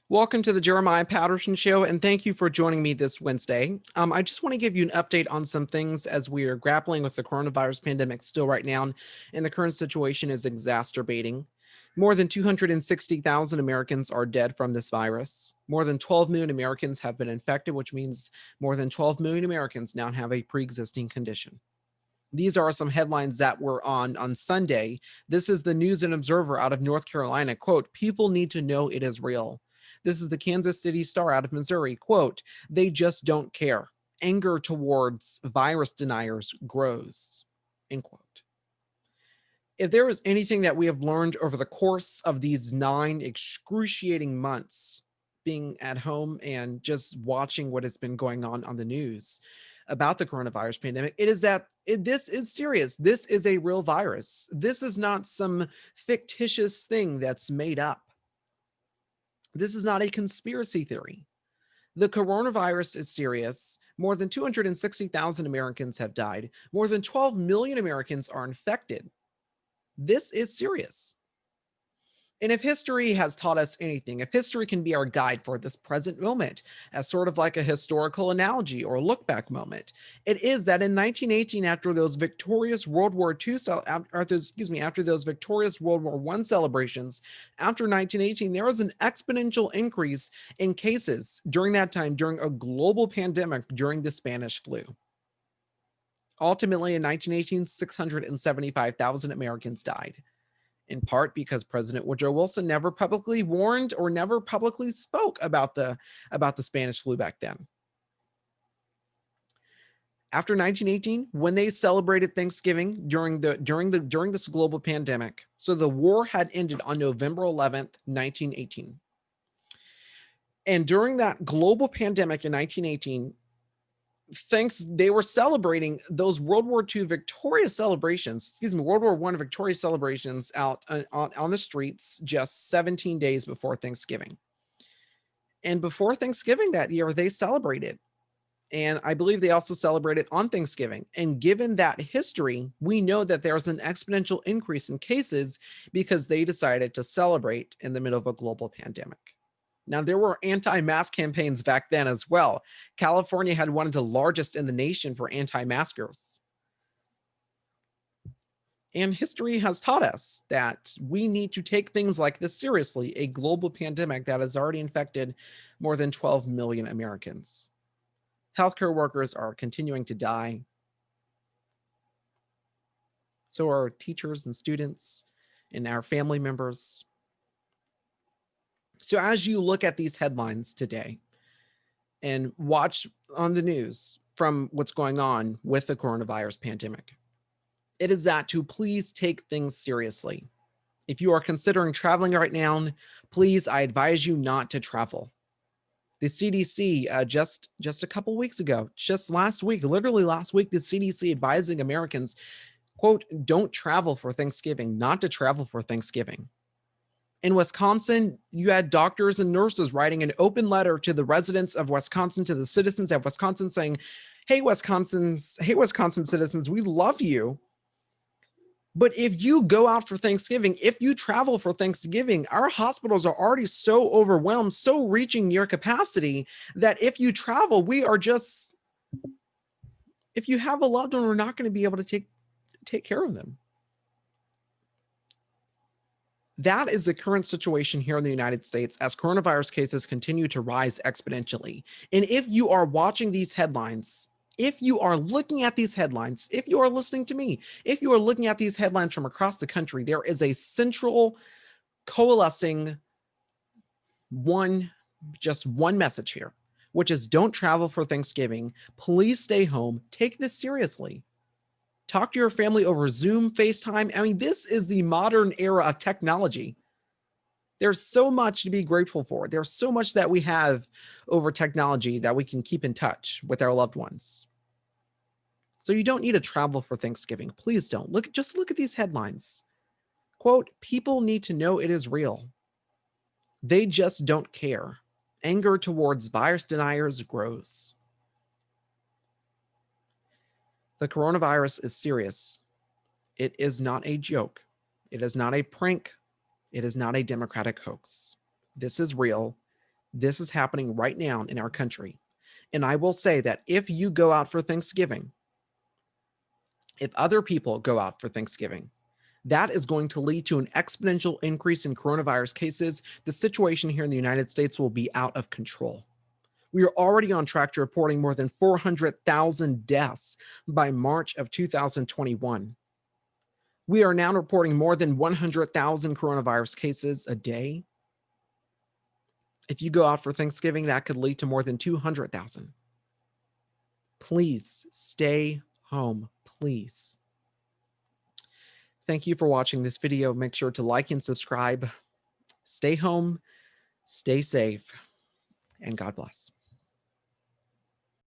Welcome to the Jeremiah Patterson Show, and thank you for joining me this Wednesday. I just want to give you an update on some things as we are grappling with the coronavirus pandemic still right now, and the current situation is exacerbating. More than 260,000 Americans are dead from this virus. More than 12 million Americans have been infected, which means more than 12 million Americans now have a pre-existing condition. These are some headlines that were on Sunday. This is the News and Observer out of North Carolina. Quote, people need to know it is real. This is the Kansas City Star out of Missouri. Quote, they just don't care. Anger towards virus deniers grows. End quote. If there is anything that we have learned over the course of these 9 excruciating months being at home and just watching what has been going on the news about the coronavirus pandemic, it is that this is serious. This is a real virus. This is not some fictitious thing that's made up. This is not a conspiracy theory. The coronavirus is serious. More than 260,000 Americans have died. More than 12 million Americans are infected. This is serious. And if history has taught us anything, if history can be our guide for this present moment, as sort of like a historical analogy or look back moment, it is that in 1918, after those victorious World War II, after those victorious World War I celebrations, after 1918, there was an exponential increase in cases during that time, during a global pandemic, during the Spanish flu. Ultimately, in 1918, 675,000 Americans died, in part because President Woodrow Wilson never publicly warned or never publicly spoke about the Spanish flu back then. After 1918, when they celebrated Thanksgiving during this global pandemic, so the war had ended on November 11th, 1918. And during that global pandemic in 1918, they were celebrating those World War II victorious celebrations, World War I victorious celebrations out on the streets just 17 days before Thanksgiving. And before Thanksgiving that year, they celebrated. And I believe they also celebrated on Thanksgiving. And given that history, we know that there's an exponential increase in cases because they decided to celebrate in the middle of a global pandemic. Now, there were anti-mask campaigns back then as well. California had one of the largest in the nation for anti-maskers. And history has taught us that we need to take things like this seriously, a global pandemic that has already infected more than 12 million Americans. Healthcare workers are continuing to die. So are teachers and students and our family members. So as you look at these headlines today and watch on the news from what's going on with the coronavirus pandemic, it is that to please take things seriously. If you are considering traveling right now, please, I advise you not to travel. The CDC just a couple weeks ago, just last week, literally last week, the CDC advising Americans, quote, don't travel for Thanksgiving, not to travel for Thanksgiving. In Wisconsin, you had doctors and nurses writing an open letter to the residents of Wisconsin, to the citizens of Wisconsin saying, hey, Wisconsin citizens, we love you. But if you go out for Thanksgiving, if you travel for Thanksgiving, our hospitals are already so overwhelmed, so reaching near capacity that if you travel, if you have a loved one, we're not going to be able to take care of them. That is the current situation here in the United States as coronavirus cases continue to rise exponentially. And if you are watching these headlines, if you are looking at these headlines, if you are listening to me, if you are looking at these headlines from across the country, there is a central coalescing one message here, which is don't travel for Thanksgiving. Please stay home. Take this seriously. Talk to your family over Zoom, FaceTime. I mean, this is the modern era of technology. There's so much to be grateful for. There's so much that we have over technology that we can keep in touch with our loved ones. So you don't need to travel for Thanksgiving. Please don't. Just look at these headlines. Quote, people need to know it is real. They just don't care. Anger towards virus deniers grows. The coronavirus is serious. It is not a joke. It is not a prank. It is not a Democratic hoax. This is real. This is happening right now in our country. And I will say that if you go out for Thanksgiving, if other people go out for Thanksgiving, that is going to lead to an exponential increase in coronavirus cases. The situation here in the United States will be out of control. We are already on track to reporting more than 400,000 deaths by March of 2021. We are now reporting more than 100,000 coronavirus cases a day. If you go out for Thanksgiving, that could lead to more than 200,000. Please stay home, please. Thank you for watching this video. Make sure to like and subscribe. Stay home, stay safe, and God bless.